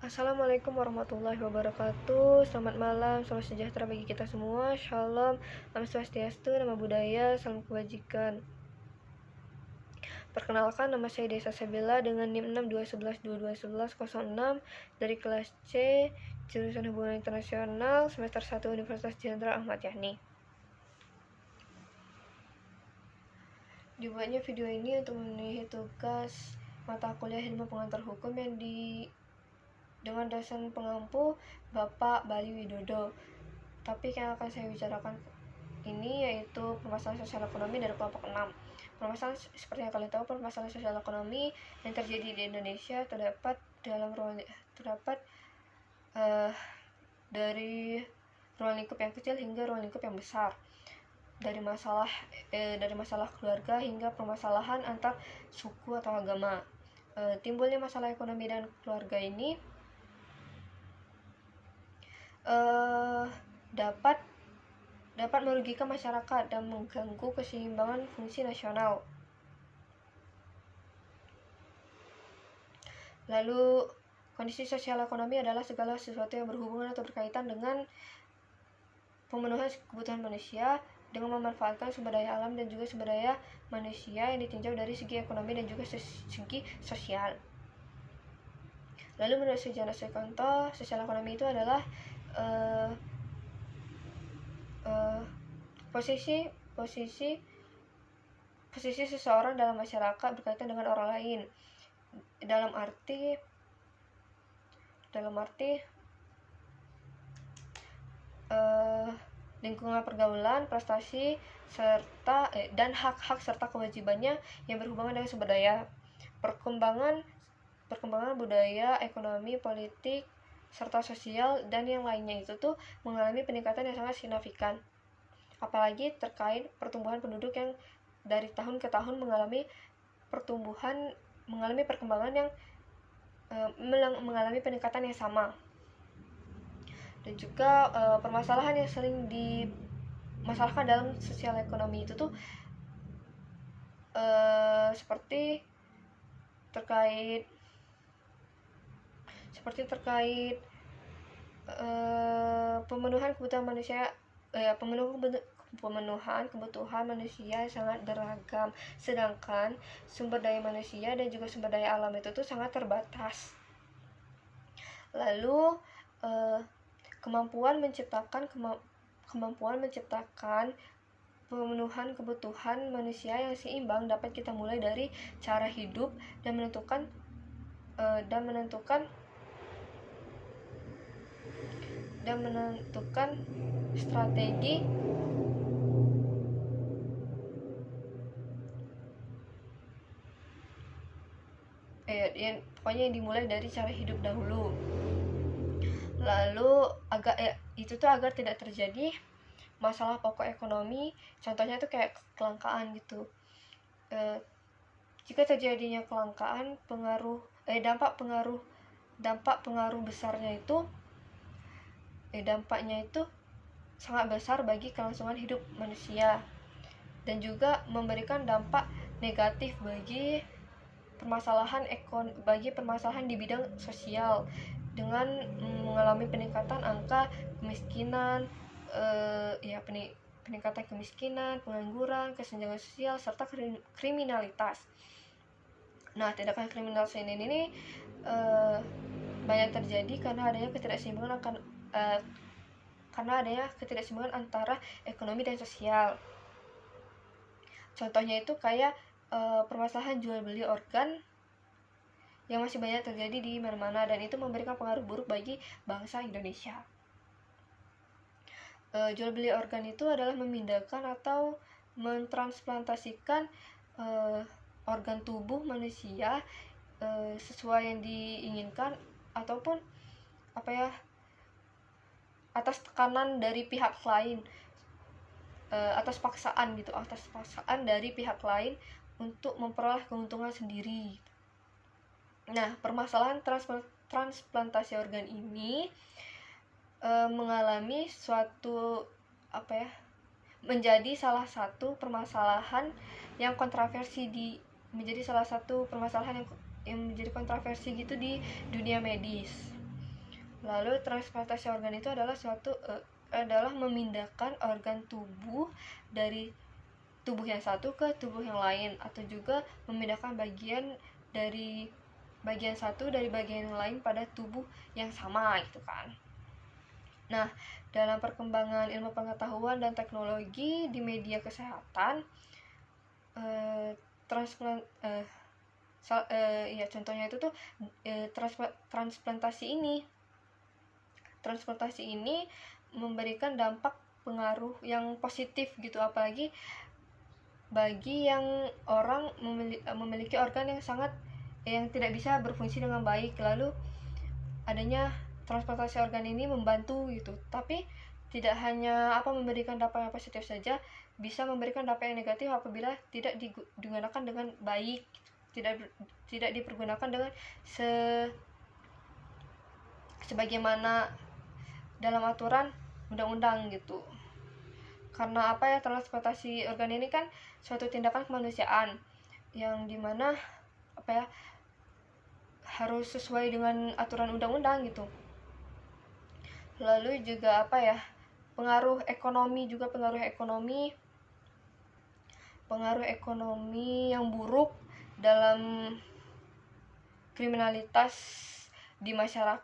Assalamualaikum warahmatullahi wabarakatuh. Selamat malam, salam sejahtera bagi kita semua. Shalom, Nam Swastiastu, Nama Budaya, Salam Kebajikan. Perkenalkan, nama saya Desa Sabila dengan NIM 621121106 dari kelas C, jurusan Hubungan Internasional, semester 1 Universitas Jenderal Ahmad Yani. Dibuatnya video ini untuk memenuhi tugas mata kuliah ilmu pengantar hukum yang dengan dosen pengampu Bapak Bali Widodo. Topik yang akan saya bicarakan ini yaitu permasalahan sosial ekonomi dari kelompok 6. Permasalahan seperti yang kalian tahu, permasalahan sosial ekonomi yang terjadi di Indonesia terdapat dari ruang lingkup yang kecil hingga ruang lingkup yang besar. Dari masalah keluarga hingga permasalahan antar suku atau agama. Timbulnya masalah ekonomi dan keluarga ini dapat merugikan masyarakat dan mengganggu keseimbangan fungsi nasional. Lalu, kondisi sosial ekonomi adalah segala sesuatu yang berhubungan atau berkaitan dengan pemenuhan kebutuhan manusia dengan memanfaatkan sumber daya alam dan juga sumber daya manusia yang ditinjau dari segi ekonomi dan juga segi sosial. Lalu menurut sejarah Sukonto, sosial ekonomi itu adalah posisi seseorang dalam masyarakat berkaitan dengan orang lain dalam arti lingkungan pergaulan, prestasi dan hak-hak serta kewajibannya yang berhubungan dengan sumber daya, perkembangan budaya, ekonomi, politik, serta sosial dan yang lainnya itu tuh mengalami peningkatan yang sangat signifikan. Apalagi terkait pertumbuhan penduduk yang dari tahun ke tahun mengalami perkembangan yang mengalami peningkatan yang sama. Dan juga permasalahan yang sering dimasalahkan dalam sosial ekonomi itu tuh seperti terkait pemenuhan kebutuhan manusia, pemenuhan kebutuhan manusia sangat beragam, sedangkan sumber daya manusia dan juga sumber daya alam itu tuh sangat terbatas. Lalu kemampuan menciptakan pemenuhan kebutuhan manusia yang seimbang dapat kita mulai dari cara hidup dan menentukan strategi pokoknya yang dimulai dari cara hidup dahulu. Lalu agar tidak terjadi masalah pokok ekonomi, contohnya itu kayak kelangkaan gitu. Jika terjadinya kelangkaan, dampak pengaruh besarnya itu dampaknya itu sangat besar bagi kelangsungan hidup manusia dan juga memberikan dampak negatif bagi permasalahan di bidang sosial dengan mengalami peningkatan angka kemiskinan, peningkatan kemiskinan, pengangguran, kesenjangan sosial serta kriminalitas. Nah, tindakan kriminalitas ini banyak terjadi karena adanya ketidakseimbangan antara ekonomi dan sosial. Contohnya itu kayak permasalahan jual beli organ yang masih banyak terjadi di mana-mana dan itu memberikan pengaruh buruk bagi bangsa Indonesia. Jual beli organ itu adalah memindahkan atau mentransplantasikan organ tubuh manusia sesuai yang diinginkan ataupun atas tekanan dari pihak lain, atas paksaan dari pihak lain untuk memperoleh keuntungan sendiri. Nah, permasalahan transplantasi organ ini menjadi salah satu permasalahan yang menjadi kontroversi gitu di dunia medis. Lalu transplantasi organ itu adalah adalah memindahkan organ tubuh dari tubuh yang satu ke tubuh yang lain, atau juga memindahkan bagian satu dari bagian yang lain pada tubuh yang sama gitu kan. Nah, dalam perkembangan ilmu pengetahuan dan teknologi di media kesehatan, contohnya itu tuh transplantasi ini memberikan dampak pengaruh yang positif gitu, apalagi bagi yang orang memiliki organ yang tidak bisa berfungsi dengan baik. Lalu adanya transplantasi organ ini membantu gitu, tapi tidak hanya memberikan dampak yang positif saja, bisa memberikan dampak yang negatif apabila tidak digunakan dengan baik, tidak dipergunakan dengan sebagaimana dalam aturan undang-undang gitu. Karena transplantasi organ ini kan suatu tindakan kemanusiaan yang dimana harus sesuai dengan aturan undang-undang gitu. Lalu juga pengaruh ekonomi yang buruk dalam kriminalitas di masyarakat